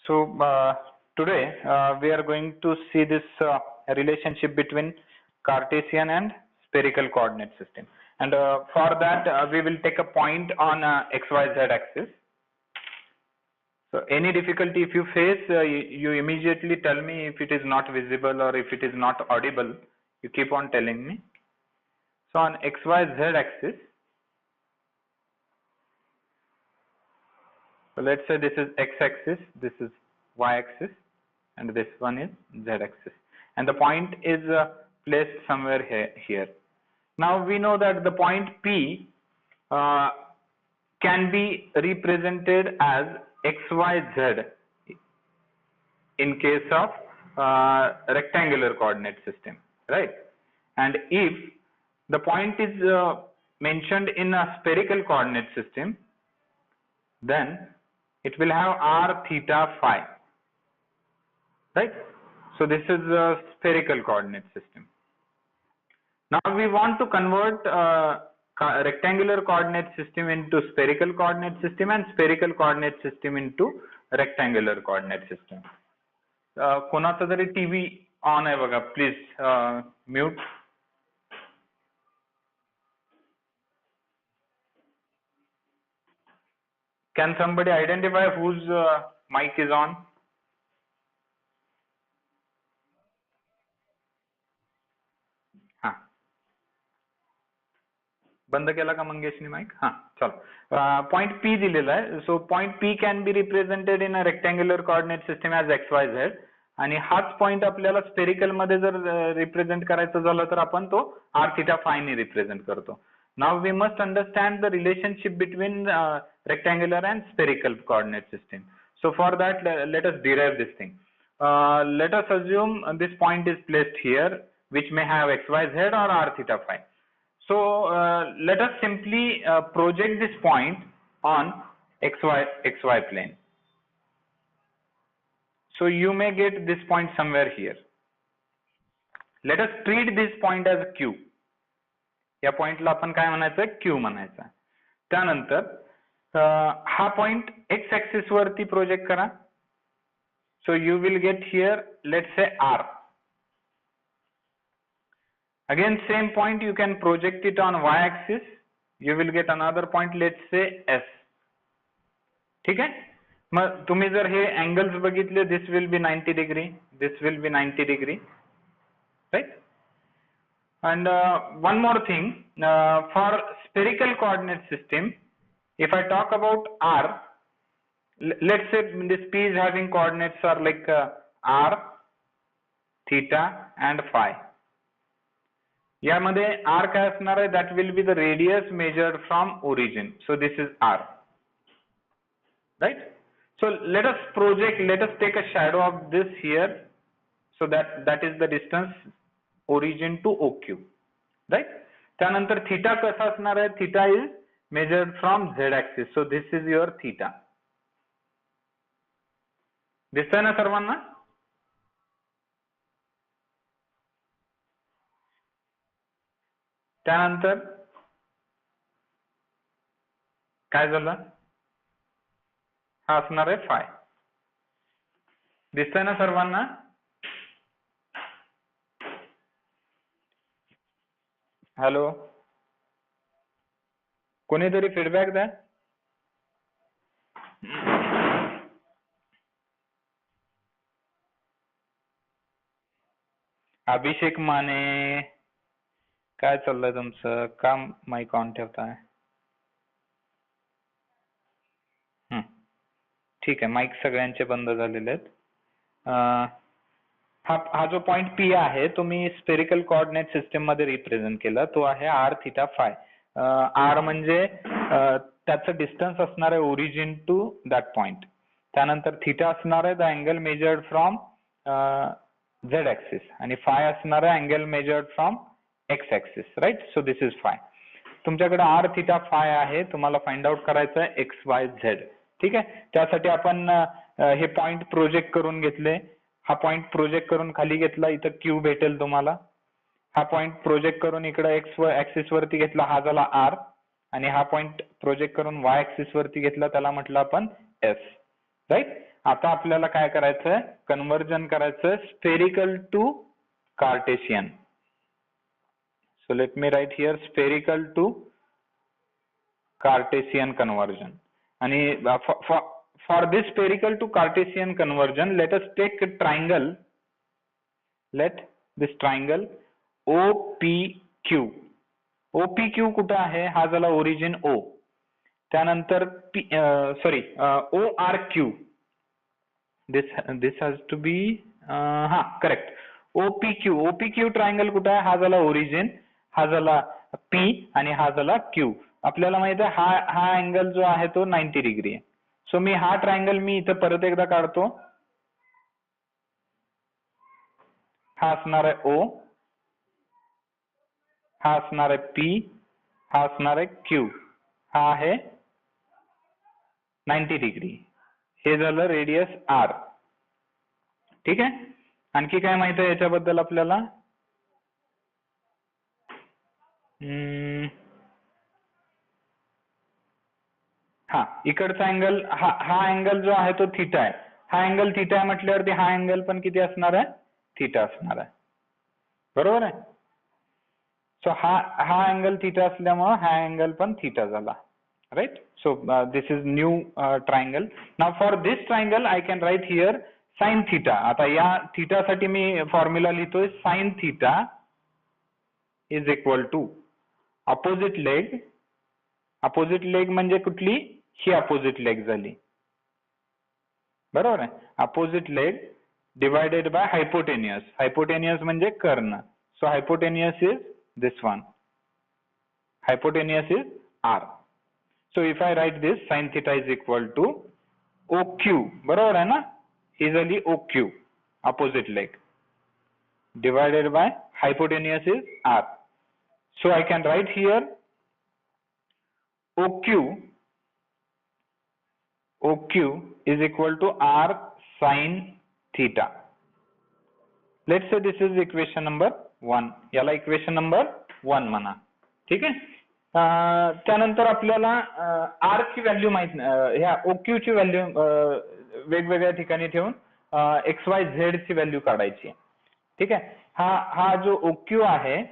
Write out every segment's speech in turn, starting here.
So today we are going to see this relationship between Cartesian and spherical coordinate system. And for that we will take a point on XYZ axis. So any difficulty if you face, you immediately tell me if it is not visible or if it is not audible. You keep on telling me. So on XYZ axis, so let's say this is x-axis, this is y-axis, and this one is z-axis, and the point is placed somewhere here. Now we know that the point P can be represented as XYZ in case of rectangular coordinate system, right? And if the point is mentioned in a spherical coordinate system, then it will have r, theta, phi, right? So this is a spherical coordinate system. Now we want to convert rectangular coordinate system into spherical coordinate system and spherical coordinate system into rectangular coordinate system. कोणाचा तरी TV on आहे बघा, please mute. Can somebody identify whose mic is on? हाँ, बंद केला का मंगेशनी mic? हाँ, चलो. Point P दिलेला आहे. So point P can be represented in a rectangular coordinate system as XYZ. आणि हाच पॉइंट आपल्याला स्पेरिकल मध्ये जर रिप्रेझेंट करायचं झालं तर आपण तो r theta phi ने रिप्रेझेंट करतो. Now we must understand the relationship between rectangular and spherical coordinate system. So for that, let us derive this thing. Let us assume this point is placed here, which may have XYZ or r theta phi. So let us simply project this point on XY plane. So you may get this point somewhere here. Let us treat this point as Q. या पॉइंटला आपण काय म्हणायचं? Q म्हणायचं. त्यानंतर हा point x axis वरती project करा. So you will get here, let's say R. Again same point you can project it on y axis. You will get another point, let's say S. ठीक आहे? मग तुम्ही जर हे angles बघितले, this will be 90 degree, this will be 90 degree, right? And one more thing, for spherical coordinate system, if I talk about R, let's say this P is having coordinates are like R, theta and phi. यामध्ये R काय असणार आहे? That will be the radius measured from origin. So this is R, right? So let us project, let us take a shadow of this here, so that is the distance origin to OQ, right? त्यानंतर theta कसा असणार आहे? Theta is measured from Z axis, so this is your theta. दिसतंय ना सर्वांना? त्यानंतर काय झालं? हा असणार आहे phi. दिसतंय ना सर्वांना? हॅलो, कोणीतरी फीडबॅक द्या. अभिषेक माने, काय चाललंय तुमचं? का माईक ऑन ठेवताय? ठीक आहे, माईक सगळ्यांचे बंद झालेले आहेत. हा जो पॉइंट P आहे तो मी स्पेरिकल कोऑर्डिनेट सिस्टम मध्ये रिप्रेझेंट केला. तो आहे r theta phi. r म्हणजे त्याचं डिस्टन्स असणार आहे ओरिजिन टू दॅट पॉइंट. त्यानंतर थीटा असणार आहे the angle measured from z axis, आणि फाय असणार आहे angle measured from x axis, right? So this is phi. तुमच्याकडे r theta phi आहे, तुम्हाला फाइंड आउट करायचं आहे XYZ. ठीक आहे, त्यासाठी आपण हे पॉइंट प्रोजेक्ट करून घेतले. हा पॉइंट प्रोजेक्ट करून खाली घेतला, इथं Q भेटेल तुम्हाला. हा पॉइंट प्रोजेक्ट करून इकडे x ऍक्सिस वरती घेतला, हा झाला R. आणि हा पॉइंट प्रोजेक्ट करून y ऍक्सिस वरती घेतला, त्याला म्हटलं आपण S, राईट? आता आपल्याला काय करायचंय, कन्वर्जन करायचं spherical to Cartesian. So let me write here spherical to Cartesian conversion. And for this spherical to Cartesian conversion, let us take a triangle. Let this triangle OPQ. OPQ कुठं आहे, हा झाला origin O. त्यानंतर ORQ. This has to be correct. OPQ triangle कुठं आहे, हा झाला origin, हा झाला P आणि हा झाला Q. आपल्याला माहित आहे हा अँगल जो आहे तो 90 डिग्री आहे. सो मी हा ट्रायंगल मी इथं परत एकदा काढतो. हा असणार आहे O, हा असणार आहे P, हा असणार आहे Q. हा आहे 90 डिग्री. हे झालं रेडियस R. ठीक आहे. आणखी काय माहित आहे याच्याबद्दल आपल्याला? इकडचा अँगल हा अँगल जो आहे तो थीटा आहे. हा अँगल थीटा आहे म्हटल्यावरती हा अँगल पण किती असणार आहे, थीटा असणार आहे. बरोबर आहे. सो हा अँगल थीटा असल्यामुळे हा अँगल पण थीटा झाला. Right. So this is new triangle. Now for this triangle I can write here sine theta. आता या थीटासाठी मी फॉर्म्युला लिहितोय, sine theta is equal to opposite leg. Opposite leg म्हणजे कुठली, ही अपोजिट लेग झाली. बरोबर आहे. Opposite leg divided by hypotenuse. Hypotenuse म्हणजे कर्ण. So hypotenuse is this one. Hypotenuse is R. So if I write this, sine theta is equal to OQ. बरोबर आहे ना, ही झाली OQ opposite leg divided by hypotenuse is R. So I can write here OQ is equal to R sin theta. Let's say this is equation number 1. याला equation number 1 म्हणा. ठीक आहे. त्यानंतर आपल्याला R ची व्हॅल्यू माहित नाही, ह्या OQ ची व्हॅल्यू वेगवेगळ्या ठिकाणी ठेवून XYZ ची व्हॅल्यू काढायची आहे. ठीक आहे. हा जो OQ आहे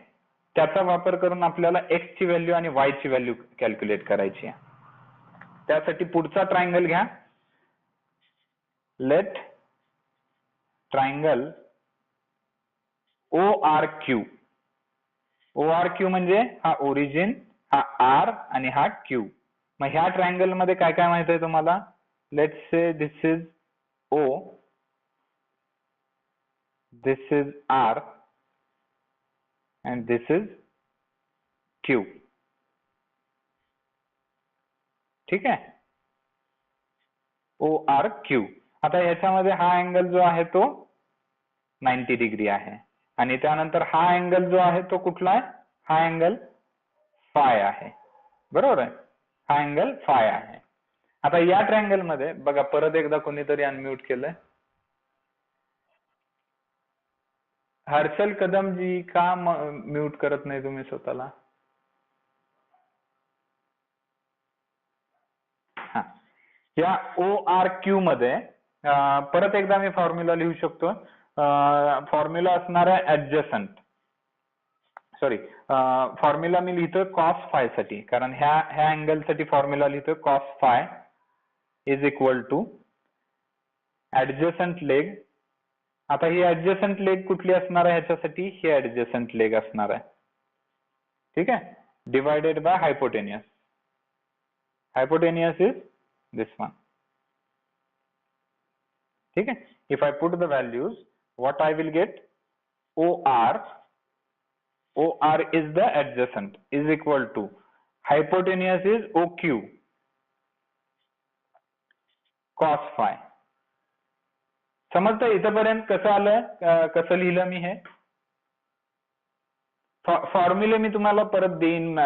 त्याचा वापर करून आपल्याला X ची व्हॅल्यू आणि Y ची व्हॅल्यू कॅल्क्युलेट करायची आहे. त्यासाठी पुढचा ट्रायंगल घ्या. Late triangle ORQ. ORQ म्हणजे हा ओरिजिन, हा R आणि हा Q. मग ह्या ट्रायंगल मध्ये काय काय माहित आहे तुम्हाला? Let's say this is O, this is R and this is Q. ठीक आहे. ORQ. आता याच्यामध्ये हा अँगल जो आहे तो 90 डिग्री आहे आणि त्यानंतर हा अँगल जो आहे तो कुठला आहे? हा अँगल फाय आहे. बरोबर आहे. हा अँगल फाय आहे. आता या ट्रायंगल मध्ये बघा, परत एकदा कोणीतरी अनम्यूट केलंय. हर्षल कदम जी, का म्यूट करत नाही तुम्ही स्वतःला? या ORQ मध्ये परत एकदा मी फॉर्म्युला लिहू शकतो. फॉर्म्युला असणार आहे ऍडजसंट. सॉरी, फॉर्म्युला मी लिहितोय कॉस फाय साठी, कारण ह्या अँगल साठी फॉर्म्युला लिहितोय cos phi is equal to adjacent leg. आता ही ऍडजसंट लेग कुठली असणार आहे ह्याच्यासाठी? ही ऍडजसंट लेग असणार आहे. ठीक आहे. Divided by hypotenuse. Hypotenuse is this one. ठीक है. If I put the values, what I will get? OR is the adjacent, is equal to hypotenuse is OQ cos phi. समजतं इथपर्यंत कसं आलं, कसं लिहिलं मी हे? फॉर्म्युले मी तुम्हाला परत देईन.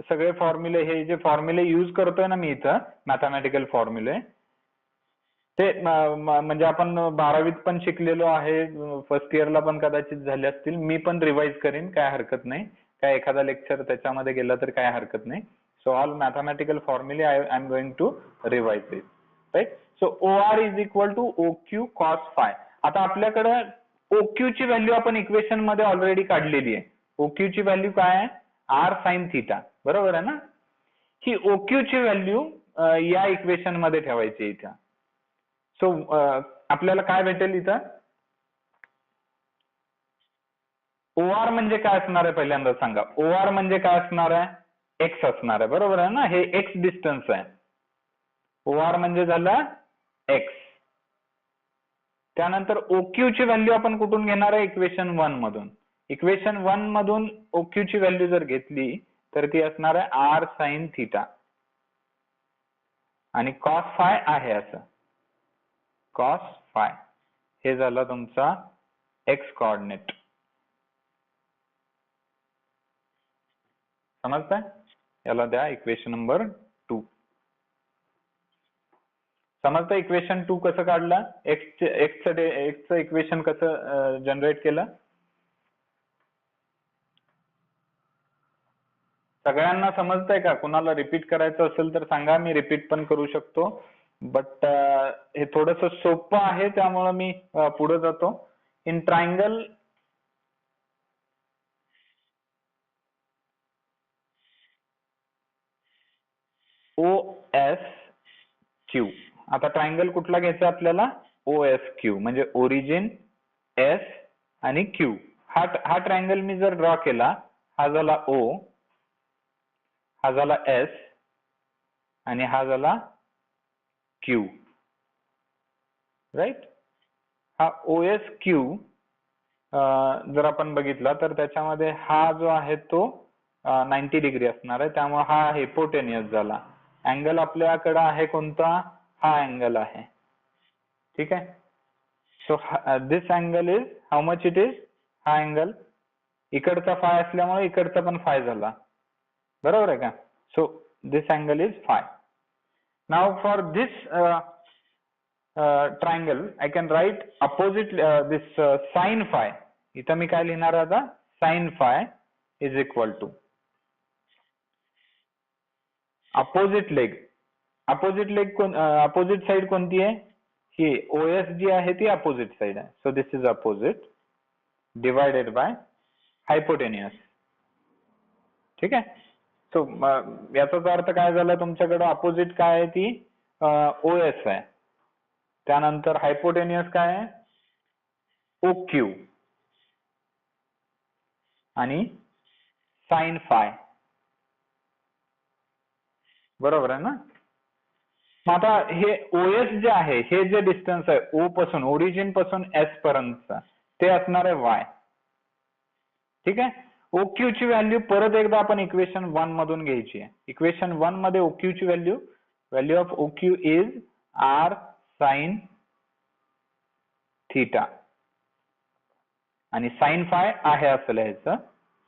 सगळे फॉर्म्युले, हे जे फॉर्म्युले यूज करतोय ना मी इथं, मॅथमॅटिकल फॉर्म्युले, ते म्हणजे आपण 12वीत पण शिकलेलो आहे, फर्स्ट इयरला पण कदाचित झाले असतील. मी पण रिवाइज करीन, काय हरकत नाही. काय एखादा लेक्चर त्याच्यामध्ये गेला तर काय हरकत नाही. सो ऑल मॅथमॅटिकल फॉर्म्युले I am going to revise this. Right. So OR is equal to OQ cos phi. आता आपल्याकडे OQ ची व्हॅल्यू आपण इक्वेशन मध्ये ऑलरेडी काढलेली आहे. OQ ची व्हॅल्यू काय आहे? R sin थिटा, बरोबर आहे ना? ही OQ ची व्हॅल्यू या इक्वेशन मध्ये ठेवायची इथं. सो आपल्याला काय भेटेल इथं? OR म्हणजे काय असणार आहे पहिल्यांदा सांगा. OR म्हणजे काय असणार आहे? X असणार आहे, बरोबर आहे ना? हे X डिस्टन्स आहे. OR म्हणजे झालं X. त्यानंतर OQ ची व्हॅल्यू आपण कुठून घेणार आहे? इक्वेशन 1 मधून. इक्वेशन 1 मधून OQ ची व्हॅल्यू जर घेतली तर ती असणार आहे R sin थिटा आणि cos phi आहे असं. cos phi हे झालं तुमचा X कोऑर्डिनेट. समजतंय? याला द्या इक्वेशन नंबर 2. समजतं इक्वेशन 2 कसं काढलं? एक्सचं इक्वेशन कसं जनरेट केलं? सगळ्यांना समजतंय का? कुणाला रिपीट करायचं असेल तर सांगा, मी रिपीट पण करू शकतो. बट हे थोडंसं सोपं आहे त्यामुळे मी पुढे जातो. In triangle OSQ. आता ट्रायंगल कुठला घ्यायचा आपल्याला? OSQ म्हणजे ओरिजिन S आणि Q. हा ट्रायंगल मी जर ड्रॉ केला, हा झाला O, हा झाला S आणि हा झाला Q, राईट? हा OSQ जर आपण बघितला तर त्याच्यामध्ये हा जो आहे तो 90 डिग्री असणार आहे, त्यामुळे हा हायपोटेन्युअस झाला. अँगल आपल्याकडे आहे कोणता? हा अँगल आहे, ठीक आहे? So this angle is how much it is? हा अँगल इकडचा फाय असल्यामुळे इकडचा पण फाय झाला, बरोबर आहे का? So this angle is five. Now for this triangle I can write opposite this sin phi. इथं मी काय लिहिणार आता? sin phi is equal to opposite leg. opposite side कोणती आहे? ही OS जी आहे ती opposite side आहे. So this is opposite divided by hypotenuse. ठीक आहे? सो याचा अर्थ काय झाला? तुमच्याकडे opposite काय आहे? ती OS आहे. त्यानंतर हायपोटेन्युअस काय आहे? OQ आणि साइन फाय, बरोबर आहे ना? आता हे OS जे आहे, हे जे डिस्टन्स आहे O पासून, ओरिजिन पासून S पर्यंत, ते असणार आहे Y. ठीक आहे? OQ ची व्हॅल्यू परत एकदा आपण इक्वेशन 1 मधून घ्यायची आहे. इक्वेशन 1 मध्ये OQ ची value of OQ is R sin theta आणि साइन फाय आहे असं लिहायचं.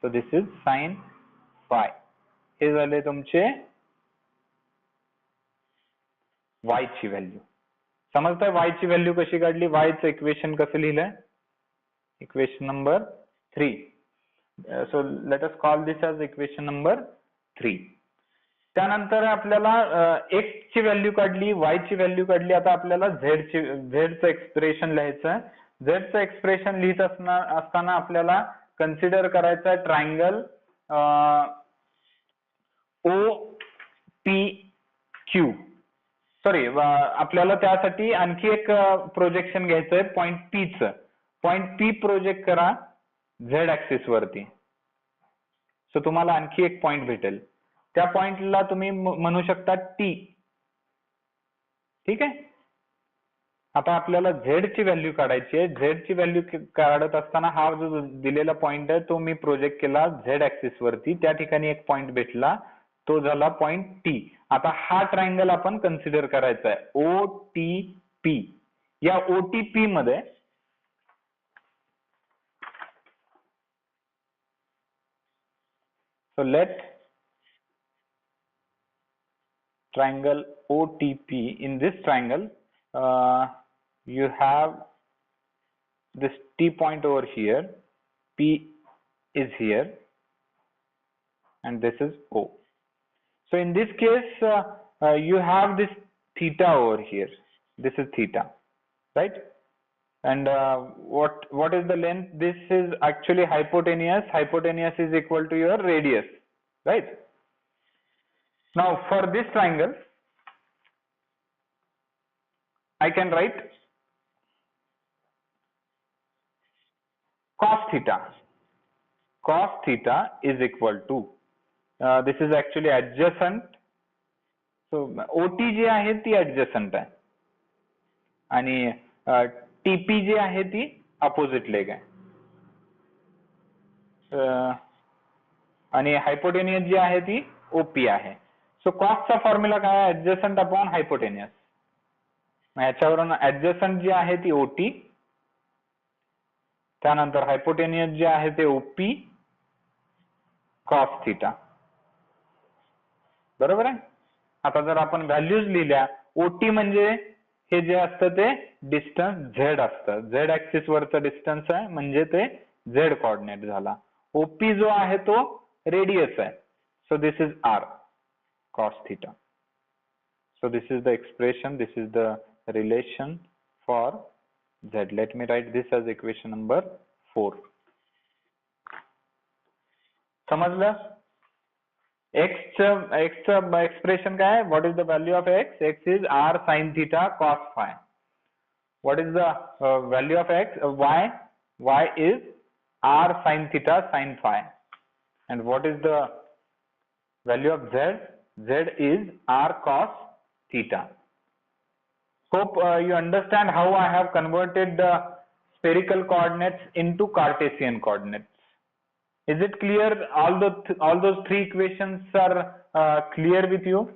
सो दिस इज साइन फाय. हे झाले तुमचे y ची व्हॅल्यू. समजतंय y ची व्हॅल्यू कशी काढली? y चं इक्वेशन कसं लिहिलंय? Equation number 3. So let us call this as equation number 3. त्यानंतर आपल्याला x ची व्हॅल्यू काढली, y ची व्हॅल्यू काढली. आता आपल्याला z चं एक्सप्रेशन लिहायचं. z चं एक्सप्रेशन लिहित असताना आपल्याला कन्सिडर करायचं आहे ट्रायंगल OPQ. सॉरी, आपल्याला त्यासाठी आणखी एक प्रोजेक्शन घ्यायचंय पॉइंट P चं. पॉइंट P प्रोजेक्ट करा Z ऍक्सिस वरती. सो तुम्हाला आणखी एक पॉइंट भेटेल. त्या पॉइंटला तुम्ही म्हणू शकता T. ठीक आहे? आता आपल्याला Z ची व्हॅल्यू काढायची आहे. Z ची व्हॅल्यू काढत असताना हा जो दिलेला पॉइंट आहे तो मी प्रोजेक्ट केला Z ऍक्सिस वरती. त्या ठिकाणी एक पॉइंट भेटला, तो झाला पॉइंट T. आता हा ट्रायंगल आपण कन्सिडर करायचा आहे OTP. या OTP मध्ये so let triangle OTP. In this triangle you have this T point over here, P is here and this is O. So in this case you have this theta over here. This is theta, right? And what is the length? This is actually hypotenuse. Hypotenuse is equal to your radius, right? Now for this triangle, I can write cos theta. Cos theta is equal to, this is actually adjacent. So OT जे आहे ती adjacent आहे आणि TP जे आहे ती opposite leg आहे. आणि hypotenuse जी आहे ती OP आहे. सो कॉसचा फॉर्म्युला काय आहे? adjacent upon hypotenuse. याच्यावरून adjacent जी आहे ती OT, त्यानंतर हायपोटेनियस जे आहे ते OP cos थिटा. बरोबर आहे? आता जर आपण व्हॅल्यूज लिहिल्या, OT म्हणजे हे जे असतं ते डिस्टन्स Z असतं. Z ऍक्सिस वरचं डिस्टन्स आहे म्हणजे ते Z कोऑर्डिनेट झाला. OP जो आहे तो रेडियस आहे. सो this is R cos theta. So this is the expression, this is the relation for Z. Let me write this as equation number 4. समजलं? X चं expression काय आहे? What is the value of X? X is R sin theta cos phi. What is the value of X? Y? Y is R sin theta sin phi. And what is the value of Z? Z is R cos theta. Hope you understand how I have converted the spherical coordinates into Cartesian coordinates. Is it clear? All those three equations are clear with you?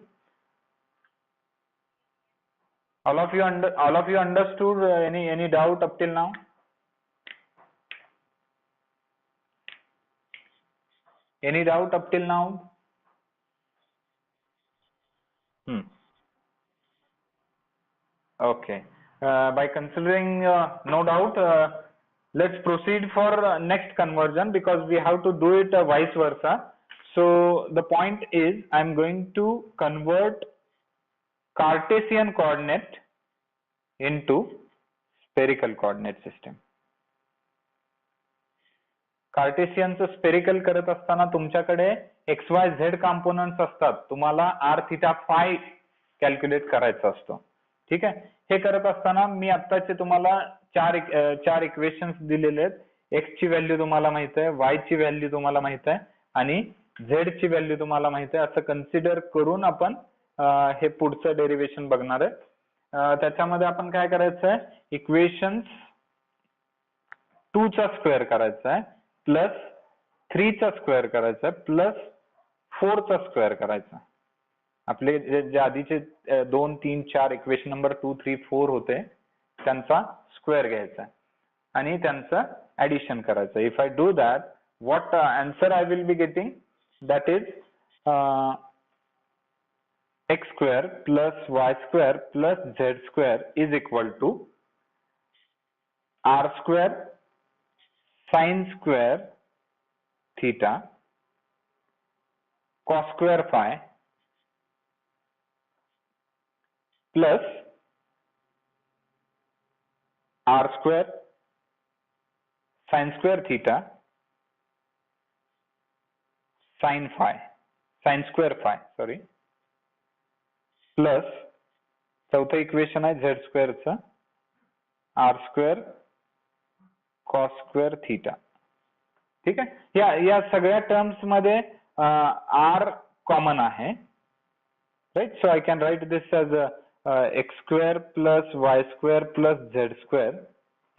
All of you understood? Any doubt up till now? Any doubt up till now? Okay. By considering no doubt, let's proceed for next conversion because we have to do it vice versa. So the point is, I'm going to convert Cartesian coordinate into spherical coordinate system. कार्टेशियनचं spherical करत असताना तुमच्याकडे XYZ components असतात. तुम्हाला R theta फाय calculate करायचा असतो. ठीक आहे? हे करत असताना मी आत्ताचे तुम्हाला चार इक्वेशन्स दिलेले आहेत. X ची व्हॅल्यू तुम्हाला माहित आहे, Y ची व्हॅल्यू तुम्हाला माहित आहे आणि Z ची व्हॅल्यू तुम्हाला माहित आहे. असं कन्सिडर करून आपण हे पुढचं डेरिव्हेशन बघणार आहे. त्याच्यामध्ये आपण काय करायचं आहे? इक्वेशन्स 2 चा स्क्वेअर करायचा आहे प्लस 3 चा स्क्वेअर करायचा आहे प्लस 4 चा स्क्वेअर करायचा. आपले जे आधीचे 2, 3, 4 इक्वेशन नंबर 2, 3, 4 होते त्यांचा स्क्वेअर घ्यायचा आणि त्यांचं ऍडिशन करायचं. If I do that, what answer I will be getting? That is x square plus y square plus z square is equal to r square sin square theta cos square phi plus r square sin square theta sin square phi plus चौथं equation आहे z स्क्वेअरचं r square cos square theta. ठीक आहे? या सगळ्या terms मध्ये r common आहे, right? So I can write this as x square plus y square plus z square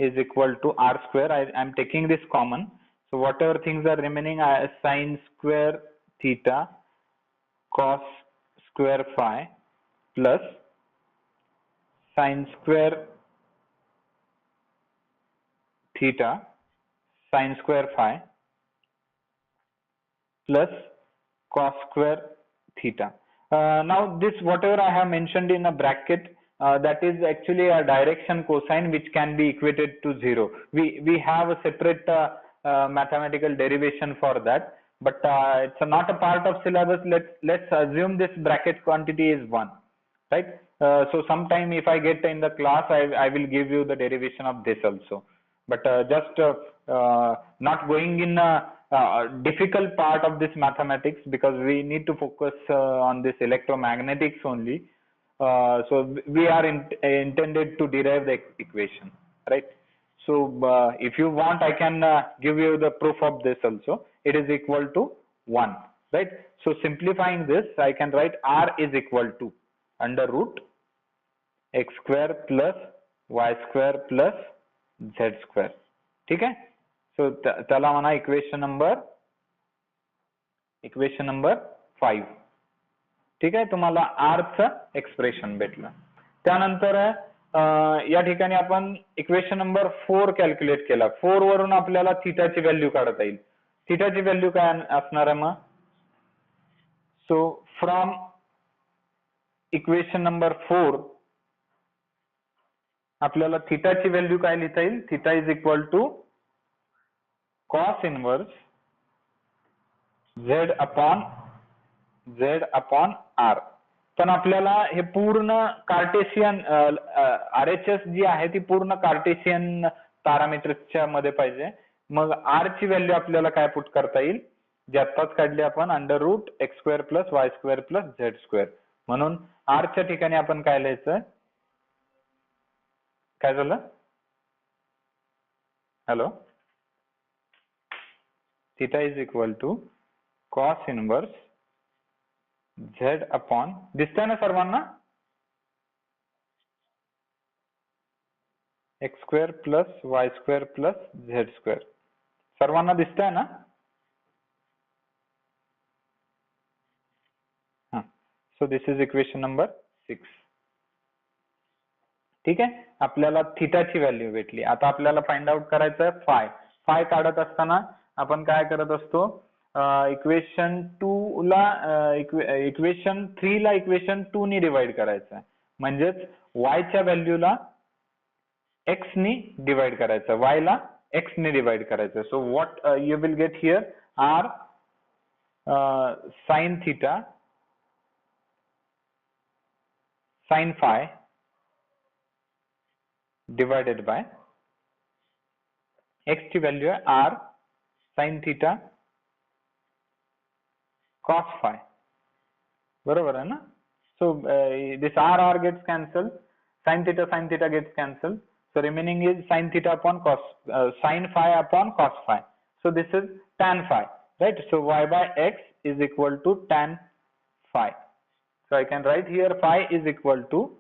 is equal to r square. I am taking this common. So whatever things are remaining, sine square theta cos square phi plus sin square theta sin square phi plus cos square theta. Now this whatever I have mentioned in a bracket, that is actually a direction cosine which can be equated to 0. We have a separate mathematical derivation for that, but it's not a part of syllabus. Let's assume this bracket quantity is 1. Right? So sometime if I get in the class, I will give you the derivation of this also. But just not going in a difficult part of this mathematics, because we need to focus on this electromagnetics only. So we are intended to derive the equation, right? So if you want, I can give you the proof of this also. It is equal to 1, right? So simplifying this, I can write R is equal to under root x square plus y square plus z square. ठीक आहे? So त्याला म्हणा equation number 5. ठीक आहे, तुम्हाला R चं expression भेटलं. त्यानंतर या ठिकाणी आपण इक्वेशन नंबर 4 कॅल्क्युलेट केला. 4 वरून आपल्याला थीटाची व्हॅल्यू काढता येईल. थीटाची व्हॅल्यू काय असणार आहे मग? सो फ्रॉम इक्वेशन नंबर 4 आपल्याला थीटाची व्हॅल्यू काय लिहिता येईल? Theta is equal to cos inverse z upon r. पण आपल्याला हे पूर्ण कार्टेशियन RHS जी आहे ती पूर्ण कार्टेशियन पॅरामीटर्सच्या मध्ये पाहिजे. मग आर ची व्हॅल्यू आपल्याला काय पुट करता येईल? जी आत्ताच काढली आपण, under root x square plus y square plus z square. म्हणून आर च्या ठिकाणी आपण काय लिहायचं? काय झालं? Hello. Theta is equal to cos inverse z upon, दिसतंय ना सर्वांना? X square plus y square plus z square. सर्वांना दिसतंय ना? हा. So this is equation number 6. ठीक आहे, आपल्याला थीटाची व्हॅल्यू भेटली. आता आपल्याला फाइंड आउट करायचं आहे फाय. फाय काढत असताना आपण काय करत असतो? इक्वेशन 2 ला इक्वेशन 3 ला इक्वेशन 2 नी डिवाइड करायचं आहे. म्हणजेच y च्या व्हॅल्यूला x नी डिवाइड करायचं, y ला x ने डिवाइड करायचं. So what you will get here? R sine theta sine phi divided by x ची व्हॅल्यू आहे r साइन थीटा cos phi. बरोबर आहे ना? So this r gets cancelled, sin theta gets cancelled. So remaining is sin theta upon cos, sin phi upon cos phi. So this is tan phi, right? So y by x is equal to tan phi. So I can write here phi is equal to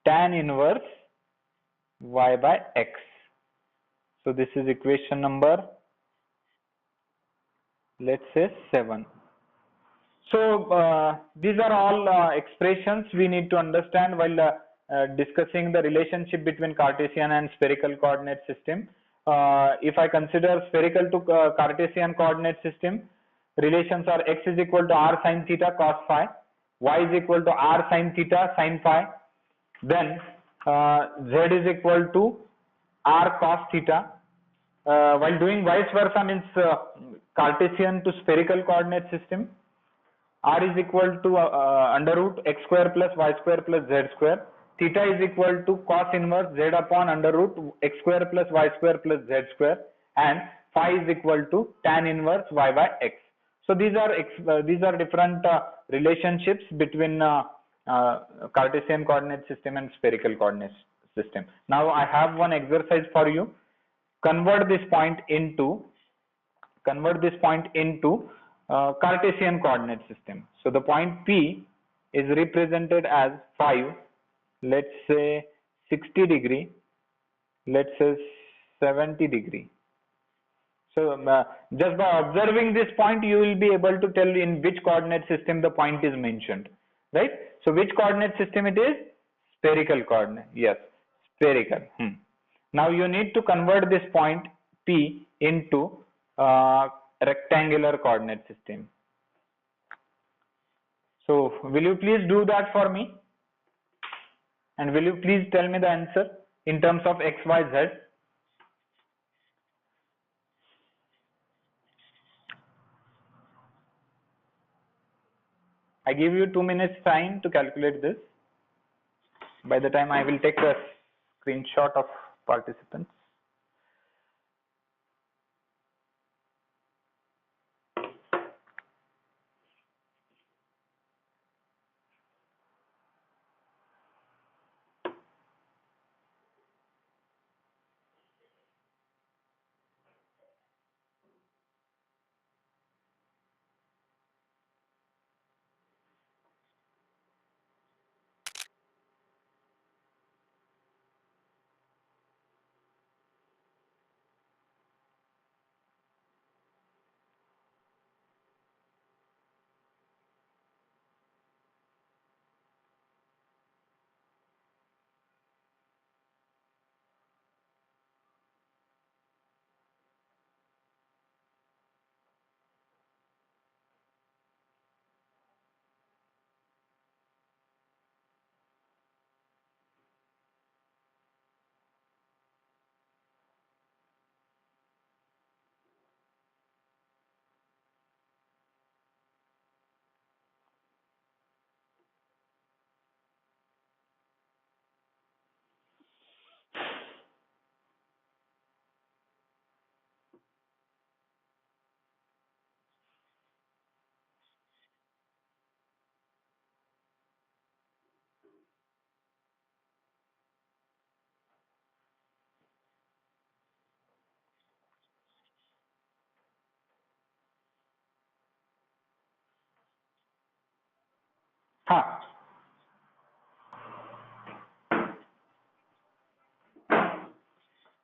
tan inverse y by x. So this is equation number, let's say 7. So these are all expressions we need to understand while discussing the relationship between Cartesian and spherical coordinate system. If I consider spherical to Cartesian coordinate system, relations are x is equal to r sin theta cos phi, y is equal to r sin theta sin phi, then z is equal to r cos theta. While doing vice versa means Cartesian to spherical coordinate system, r is equal to under root x square plus y square plus z square. Theta is equal to cos inverse z upon under root x square plus y square plus z square, and phi is equal to tan inverse y by x. So these are different relationships between Cartesian coordinate system and spherical coordinate system. Now I have one exercise for you. Convert this point into Cartesian coordinate system. So the point P is represented as 5, let's say 60 degree, let's say 70 degree. So just by observing this point, you will be able to tell in which coordinate system the point is mentioned, right? So which coordinate system it is? Spherical coordinate. Yes, spherical. Now you need to convert this point P into rectangular coordinate system. So will you please do that for me? And will you please tell me the answer in terms of x, y, z? I give you 2 minutes time to calculate this. By the time I will take a screenshot of participants.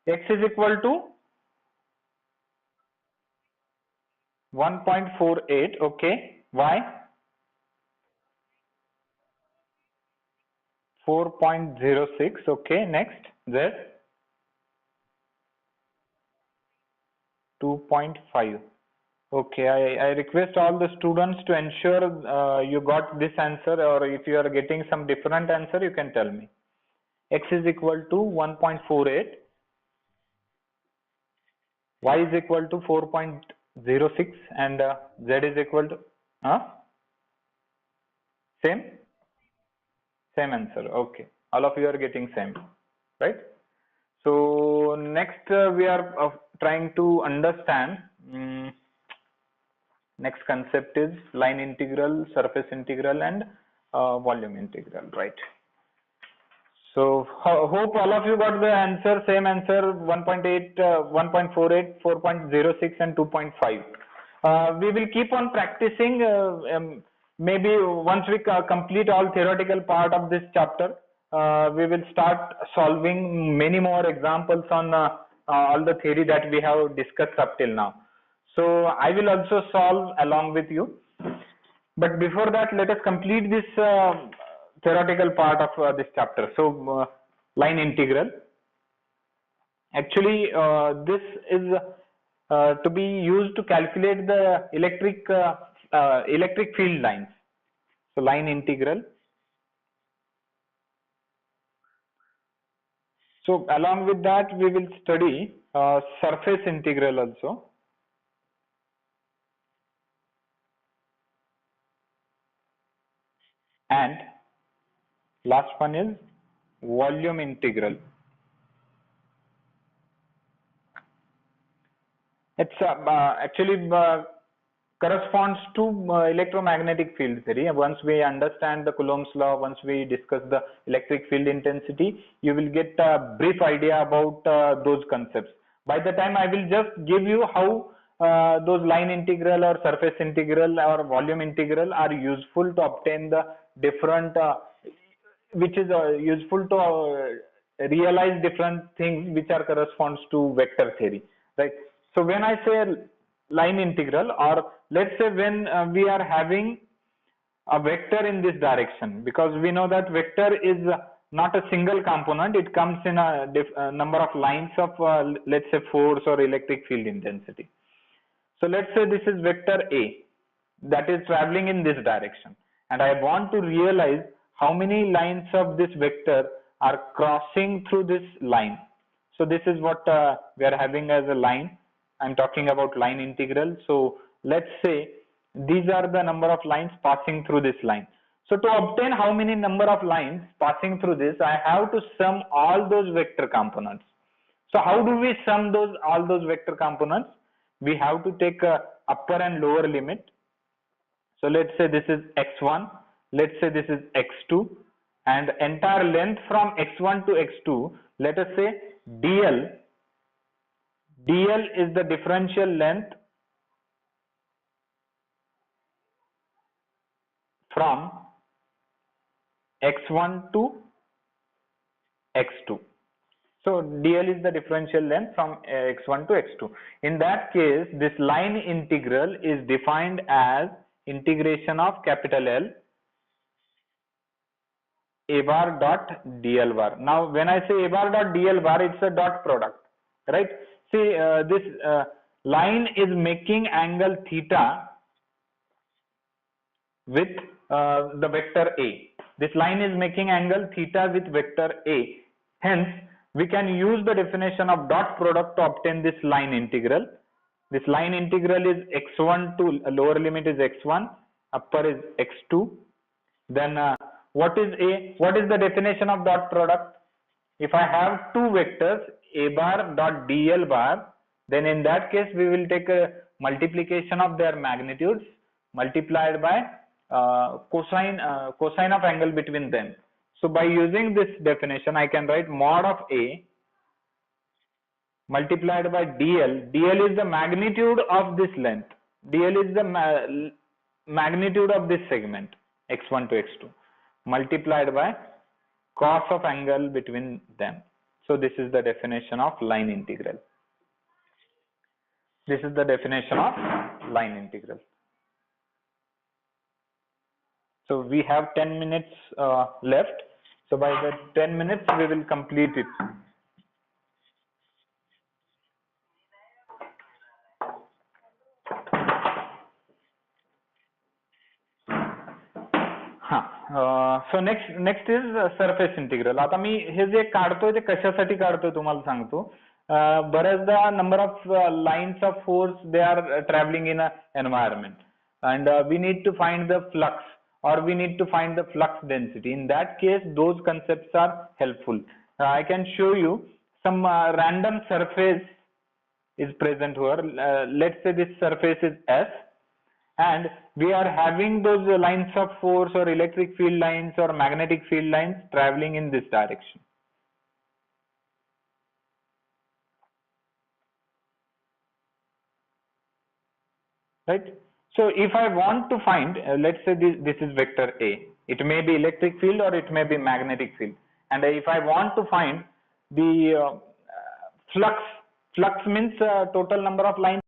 X is equal to 1.48. Okay. Y 4.06. Okay. Next. Z 2.5. Okay. I request all the students to ensure you got this answer, or if you are getting some different answer, you can tell me. X is equal to 1.48. Y is equal to 4.06, and Z is equal to same answer. Okay, all of you are getting same, right? So next we are trying to understand. Next concept is line integral, surface integral, and volume integral, right? So hope all of you got the answer, same answer: 1.8, 1.48, 4.06, and 2.5. We will keep on practicing. Maybe once we complete all theoretical part of this chapter, we will start solving many more examples on all the theory that we have discussed up till now. So I will also solve along with you. But before that, let us complete this theoretical part of this chapter. So line integral. Actually, this is to be used to calculate the electric field lines. So line integral. So along with that, we will study surface integral also. And last one is volume integral. It's actually corresponds to electromagnetic field theory. Once we understand the Coulomb's law, once we discuss the electric field intensity, you will get a brief idea about those concepts. By the time I will just give you how those line integral or surface integral or volume integral are useful to obtain the different, which is useful to realize different things which are corresponds to vector theory, right? So when I say line integral, or let's say when we are having a vector in this direction, because we know that vector is not a single component, it comes in a number of lines of let's say force or electric field intensity. So let's say this is vector A that is traveling in this direction, and I want to realize how many lines of this vector are crossing through this line. So this is what we are having as a line. I'm talking about line integral. So let's say these are the number of lines passing through this line. So to obtain how many number of lines passing through this, I have to sum all those vector components. So how do we sum all those vector components? We have to take a upper and lower limit. So let's say this is x1, let's say this is x2, and entire length from x1 to x2, let us say dl. dl is the differential length from x1 to x2. So dl is the differential length from x1 to x2. In that case, this line integral is defined as integration of capital L a bar dot dl bar. Now when I say a bar dot dl bar, it's a dot product, right? See, this line is making angle theta with the vector a. This line is making angle theta with vector a. Hence, we can use the definition of dot product to obtain this line integral. This line integral is x1 to lower limit is x1, upper is x2. Then what is the definition of dot product? If I have two vectors a bar dot dl bar, then in that case we will take a multiplication of their magnitudes multiplied by cosine of angle between them. So by using this definition, I can write mod of a multiplied by dl. dl is the magnitude of this length. dl is the magnitude of this segment x1 to x2 multiplied by cos of angle between them. So this is the definition of line integral. This is the definition of line integral. So we have 10 minutes left. So by the 10 minutes we will complete it. So next is surface integral. आता मी हे जे काढतोय ते कशासाठी काढतोय तुम्हाला सांगतो. बऱ्याचदा number of lines of force they are traveling in an environment, and we need to find the flux, or we need to find the flux density. In that case, those concepts are helpful. I can show you some random surface is present here. Let's say this surface is S, and we are having those lines of force or electric field lines or magnetic field lines traveling in this direction. Right? So if I want to find, let's say this is vector A. It may be electric field or it may be magnetic field. And if I want to find the flux means total number of lines